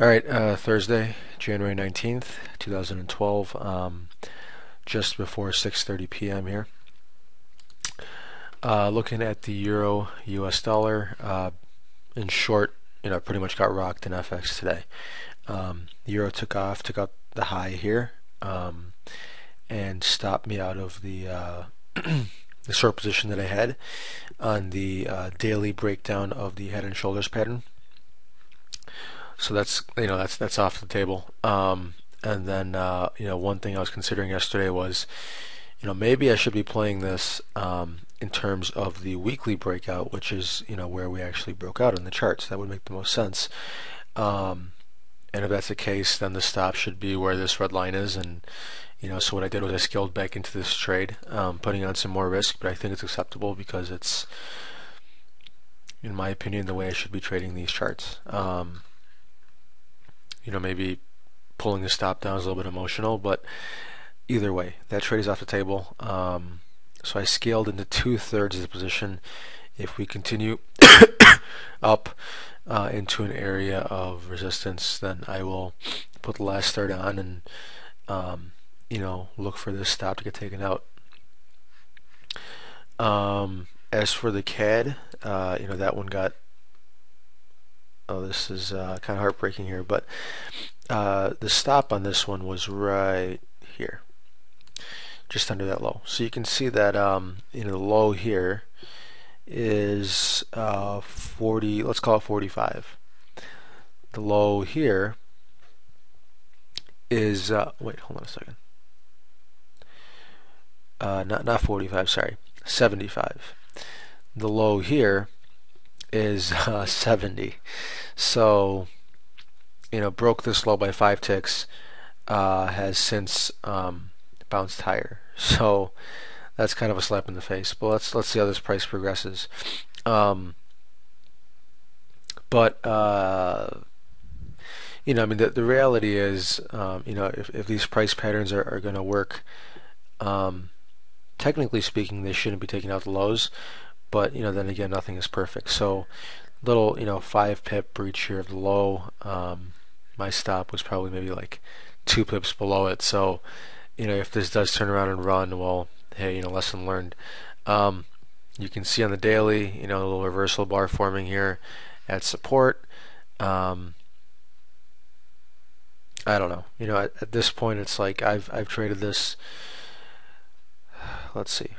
All right, Thursday, January 19th, 2012, just before 6:30 p.m. here. Looking at the Euro US dollar, in short, pretty much got rocked in FX today. The Euro took up the high here, and stopped me out of the the short position that I had on the daily breakdown of the head and shoulders pattern. So that's off the table. And then one thing I was considering yesterday was maybe I should be playing this in terms of the weekly breakout, which is where we actually broke out in the charts. That would make the most sense. And if that's the case, then the stop should be where this red line is. And so what I did was I scaled back into this trade, putting on some more risk, but I think it's acceptable because it's, in my opinion, the way I should be trading these charts. Maybe pulling the stop down is a little bit emotional, but either way, that trade is off the table. So I scaled into 2/3 of the position. If we continue up into an area of resistance, then I will put the last third on and look for this stop to get taken out. As for the CAD, that one got. Oh, this is kind of heartbreaking here, but the stop on this one was right here, just under that low. So you can see that the low here is 40. Let's call it 45. The low here is wait, hold on a second. Not 45. Sorry, 75. The low here is 70. So broke this low by 5 ticks, has since bounced higher. So that's kind of a slap in the face. But let's see how this price progresses. But the reality is, if these price patterns are going to work, technically speaking, they shouldn't be taking out the lows. But then again, nothing is perfect. So little 5 pip breach here of the low. My stop was probably maybe like 2 pips below it. So if this does turn around and run, well, hey, lesson learned. You can see on the daily, a little reversal bar forming here at support. I don't know. At this point, it's like I've traded this. Let's see.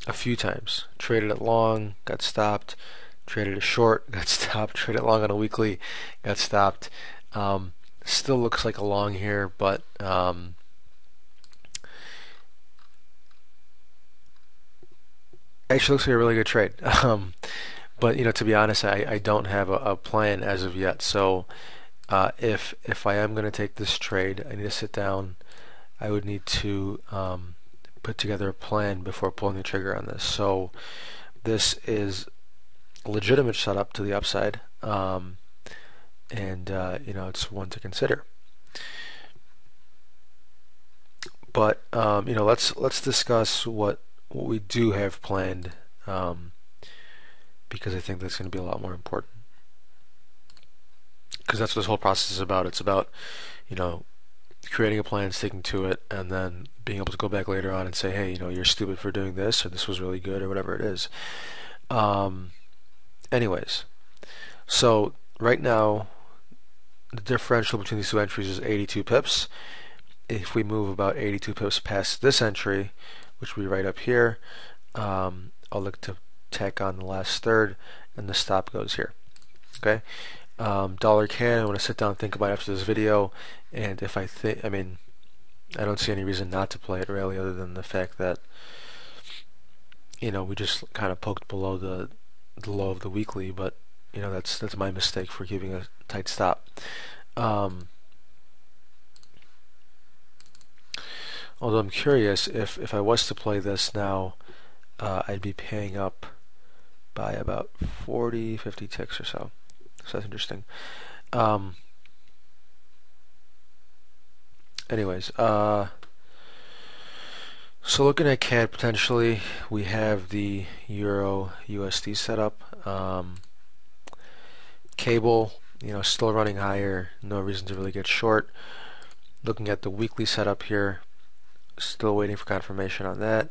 A few times. Traded it long, got stopped. Traded it short, got stopped. Traded it long on a weekly, got stopped. Still looks like a long here, but actually looks like a really good trade. But to be honest, I don't have a plan as of yet. So if I am going to take this trade, I need to sit down. I would need to put together a plan before pulling the trigger on this. So this is a legitimate setup to the upside, and it's one to consider. But let's discuss what we do have planned, because I think that's going to be a lot more important. Because that's what this whole process is about. It's about creating a plan, sticking to it, and then being able to go back later on and say, hey, you're stupid for doing this, or this was really good, or whatever it is. Anyways, so right now the differential between these two entries is 82 pips. If we move about 82 pips past this entry, which will be right up here, I'll look to tack on the last third, and the stop goes here. Okay. Dollar CAD, I want to sit down and think about it after this video, and if I don't see any reason not to play it really, other than the fact that we just kind of poked below the low of the weekly, but that's my mistake for giving a tight stop. Although I'm curious, if I was to play this now, I'd be paying up by about 40-50 ticks or so. So that's interesting. Anyways, so looking at CAD potentially, we have the Euro USD setup. Cable still running higher, no reason to really get short. Looking at the weekly setup here, still waiting for confirmation on that.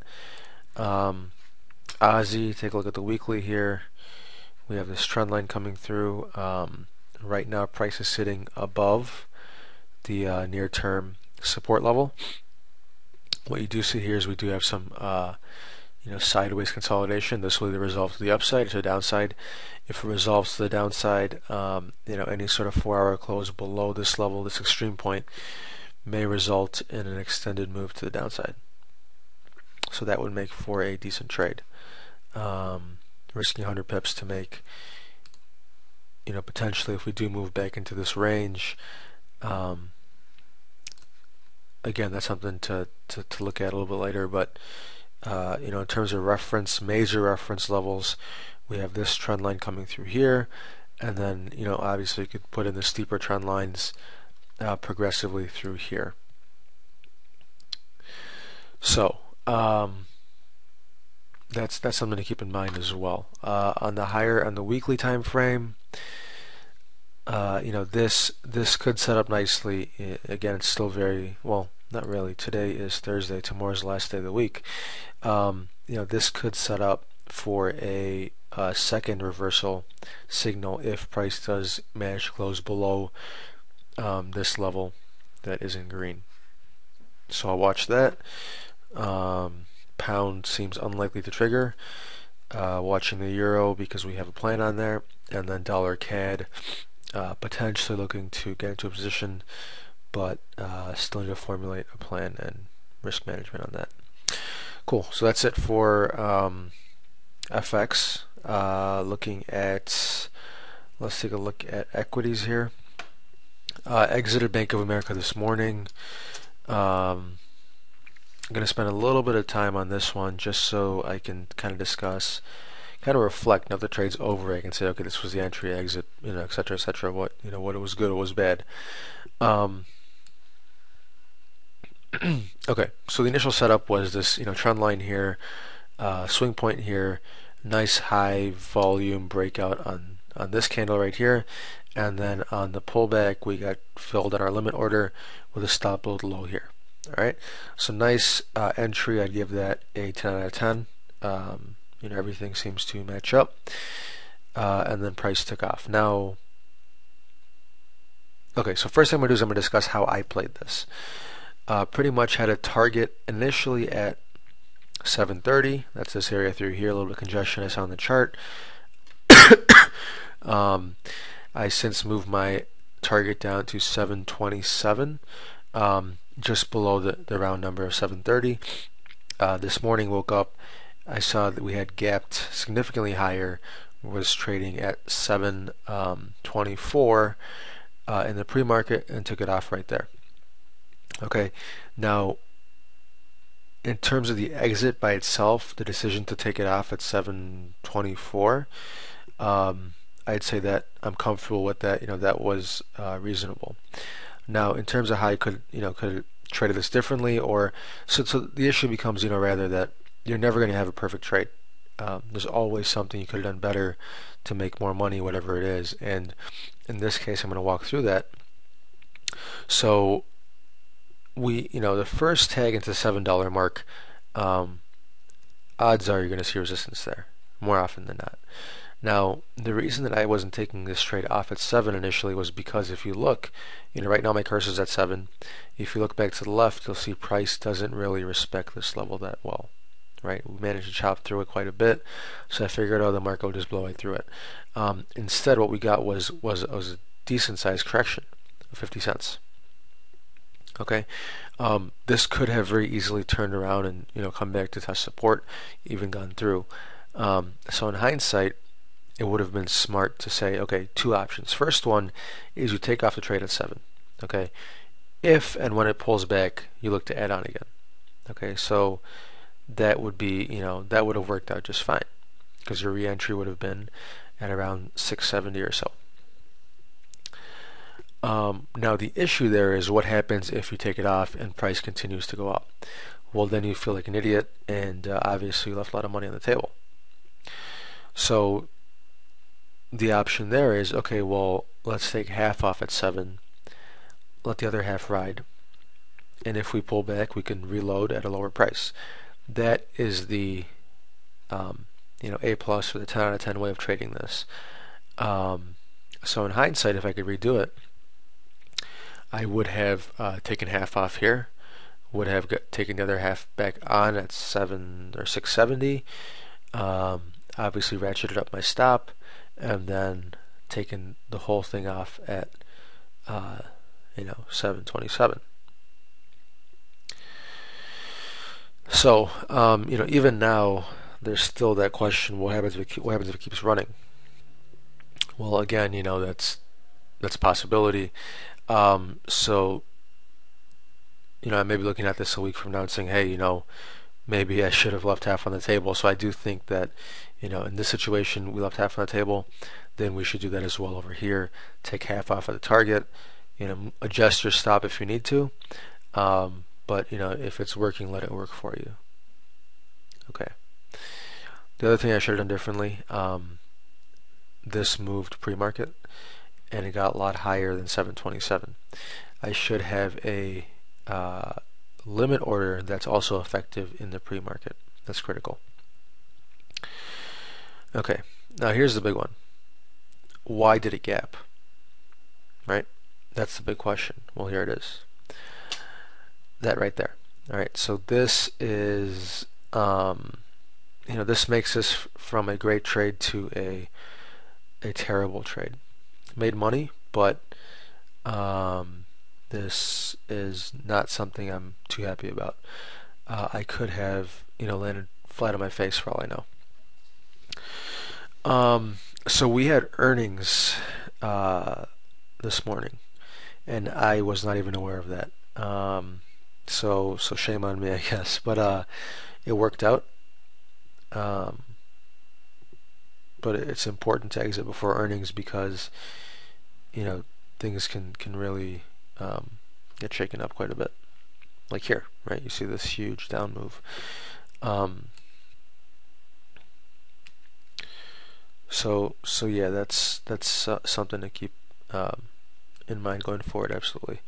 Aussie, take a look at the weekly here. We have this trend line coming through. Right now price is sitting above the near-term support level. What you do see here is we do have some sideways consolidation. This will either resolve to the upside or to the downside. If it resolves to the downside, any sort of 4-hour close below this level, this extreme point, may result in an extended move to the downside. So that would make for a decent trade. Risking 100 pips to make, potentially if we do move back into this range, again, that's something to look at a little bit later, but in terms of reference, major reference levels, we have this trend line coming through here, and then obviously you could put in the steeper trend lines progressively through here. So that's something to keep in mind as well. On the weekly time frame, this could set up nicely. Again, it's still very well. Not really. Today is Thursday. Tomorrow's the last day of the week. This could set up for a second reversal signal if price does manage to close below this level that is in green. So I'll watch that. Pound seems unlikely to trigger. Watching the euro because we have a plan on there, and then dollar CAD potentially looking to get into a position, but still need to formulate a plan and risk management on that. Cool. So that's it for FX. Let's take a look at equities here. Exited Bank of America this morning. I'm going to spend a little bit of time on this one just so I can kind of discuss, kind of reflect. Now if the trade's over, I can say, okay, this was the entry, exit, et cetera, what it was good, what was bad. Okay, so the initial setup was this, trend line here, swing point here, nice high volume breakout on this candle right here, and then on the pullback we got filled at our limit order with a stop below the low here. All right, so nice entry. I'd give that a 10 out of 10. Everything seems to match up, and then price took off. Now, okay, so first thing I'm going to do is I'm going to discuss how I played this. Pretty much had a target initially at 730. That's this area through here. A little bit of congestion I saw on the chart. I since moved my target down to 727, just below the round number of 730. This morning woke up, I saw that we had gapped significantly higher, was trading at 724 in the pre-market, and took it off right there. Okay, now in terms of the exit by itself, the decision to take it off at 724, I'd say that I'm comfortable with that. That was reasonable. Now, in terms of how I could have traded this differently, or so the issue becomes, rather that you're never going to have a perfect trade. There's always something you could have done better to make more money, whatever it is. And in this case, I'm going to walk through that. So the first tag into the $7 mark, odds are you're going to see resistance there more often than not. Now, the reason that I wasn't taking this trade off at 7 initially was because if you look, right now my cursor's at 7. If you look back to the left, you'll see price doesn't really respect this level that well, right? We managed to chop through it quite a bit, so I figured, the market would just blow right through it. Instead, what we got was a decent sized correction of 50 cents. Okay, this could have very easily turned around and come back to test support, even gone through. So in hindsight, it would have been smart to say, okay, two options. First one is you take off the trade at 7. Okay, if and when it pulls back, you look to add on again. Okay, so that would be, that would have worked out just fine because your re-entry would have been at around 670 or so. Now the issue there is what happens if you take it off and price continues to go up. Well, then you feel like an idiot, and obviously you left a lot of money on the table. So the option there is, okay, well, let's take half off at 7, let the other half ride, and if we pull back, we can reload at a lower price. That is the A plus or the 10 out of 10 way of trading this. So in hindsight, if I could redo it, I would have taken half off here, would have taken the other half back on at 7 or 670, obviously ratcheted up my stop, and then taken the whole thing off at 727. So even now there's still that question: what happens if it keeps running? Well, again, that's a possibility. So I may be looking at this a week from now and saying, hey, maybe I should have left half on the table. So I do think that in this situation we left half on the table. Then we should do that as well over here. Take half off of the target. Adjust your stop if you need to. But if it's working, let it work for you. Okay. The other thing I should have done differently, this moved pre-market and it got a lot higher than 727. I should have a limit order that's also effective in the pre-market. That's critical. Okay, now here's the big one. Why did it gap? Right? That's the big question. Well, here it is. That right there. Alright, so this is this makes this from a great trade to a terrible trade. Made money, but this is not something I'm too happy about. I could have landed flat on my face for all I know. So we had earnings this morning, and I was not even aware of that. So shame on me, I guess. But it worked out. But it's important to exit before earnings because things can really get shaken up quite a bit. Like here, right? You see this huge down move. So yeah, that's something to keep in mind going forward. Absolutely.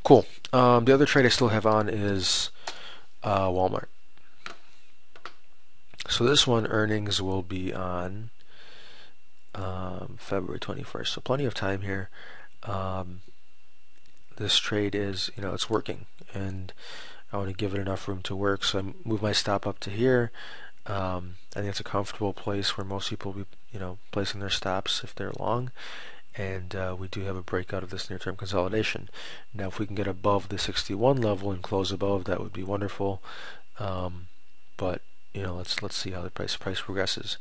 Cool. The other trade I still have on is Walmart. So this one, earnings will be on February 21st. So plenty of time here. This trade is, it's working, and I want to give it enough room to work. So I move my stop up to here. I think it's a comfortable place where most people will be, placing their stops if they're long. And we do have a breakout of this near-term consolidation. Now, if we can get above the 61 level and close above, that would be wonderful. But let's see how the price progresses.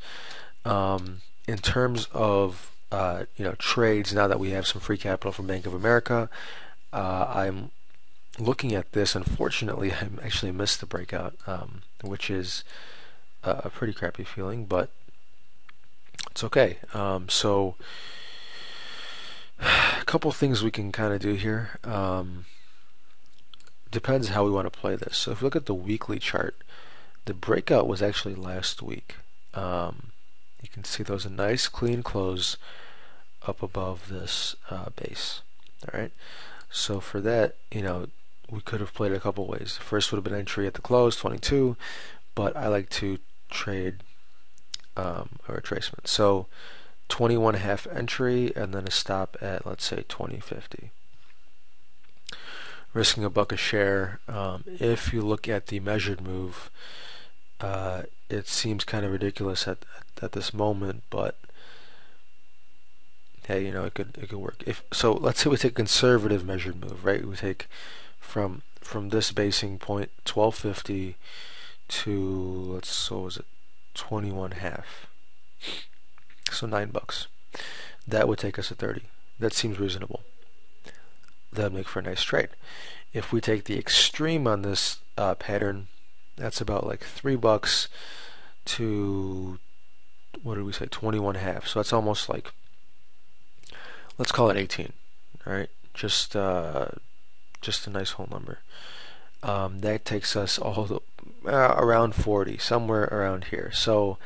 In terms of trades, now that we have some free capital from Bank of America, I'm looking at this. Unfortunately, I actually missed the breakout, which is a pretty crappy feeling, but it's okay. So a couple things we can kind of do here. Depends how we want to play this. So if we look at the weekly chart, the breakout was actually last week. You can see there was a nice clean close up above this base. Alright, so for that, we could have played it a couple ways. The first would have been entry at the close, 22, but I like to trade a retracement. So 21.5 entry and then a stop at, let's say, 20.50. Risking $1 a share. If you look at the measured move, it seems kind of ridiculous at this moment, but hey, it could work. So let's say we take a conservative measured move, right? We take from this basing point 12.50 to so was it 21.5. So $9. That would take us to 30. That seems reasonable. That would make for a nice trade. If we take the extreme on this pattern, that's about like $3 to, what did we say, 21.5. So that's almost like, let's call it 18. All right, just a nice whole number. That takes us all around 40, somewhere around here. So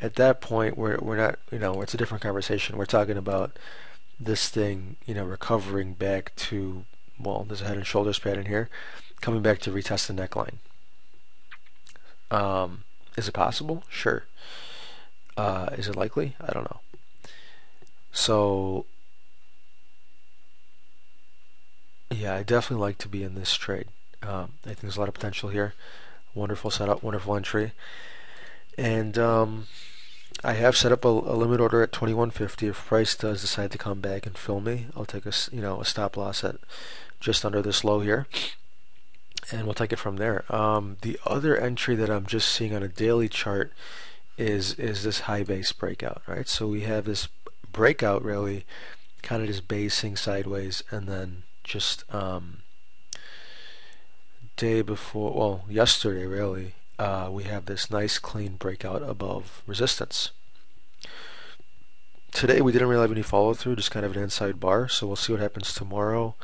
at that point we're not, it's a different conversation. We're talking about this thing, recovering back to, well, there's a head and shoulders pattern here, coming back to retest the neckline. Is it possible? Sure. Is it likely? I don't know. So yeah, I definitely like to be in this trade. I think there's a lot of potential here. Wonderful setup, wonderful entry, and I have set up a limit order at 2150. If price does decide to come back and fill me, I'll take a stop loss at just under this low here, and we'll take it from there. The other entry that I'm just seeing on a daily chart is this high base breakout, right? So we have this breakout really kind of just basing sideways, and then just day before, well, yesterday really, we have this nice clean breakout above resistance. Today we didn't really have any follow through, just kind of an inside bar, so we'll see what happens tomorrow.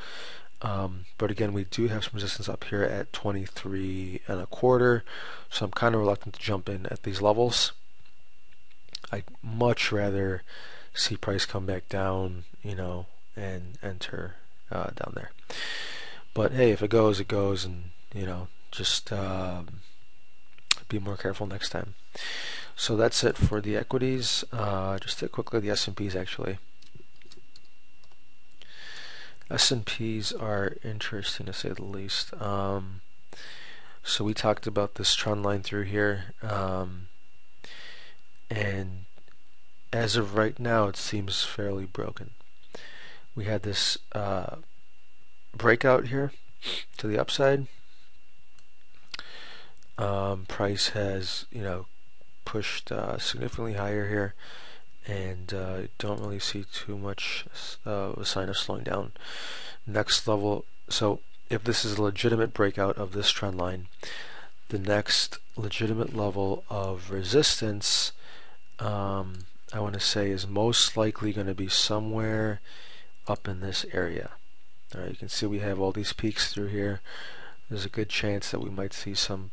But again, we do have some resistance up here at 23.25, so I'm kind of reluctant to jump in at these levels. I'd much rather see price come back down, and enter down there. But hey, if it goes, it goes, and just be more careful next time. So that's it for the equities. Just to quickly, the S&Ps actually. S&Ps are interesting to say the least. So we talked about this trend line through here, and as of right now, it seems fairly broken. We had this breakout here to the upside. Price has, pushed significantly higher here, and don't really see too much a sign of slowing down. Next level, so if this is a legitimate breakout of this trend line, the next legitimate level of resistance, I want to say, is most likely going to be somewhere up in this area. All right, you can see we have all these peaks through here. There's a good chance that we might see some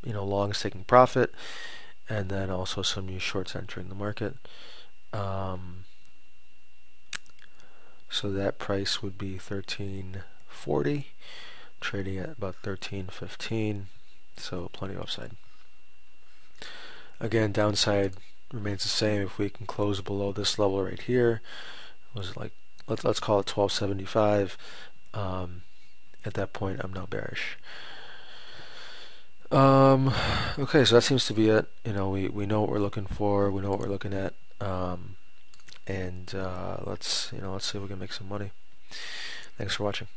longs taking profit, and then also some new shorts entering the market. So that price would be 1340, trading at about 1315, so plenty of upside. Again, downside remains the same. If we can close below this level right here, was like, let's call it 1275. At that point, I'm now bearish. Okay, so that seems to be it. We know what we're looking for. We know what we're looking at. And let's see if we can make some money. Thanks for watching.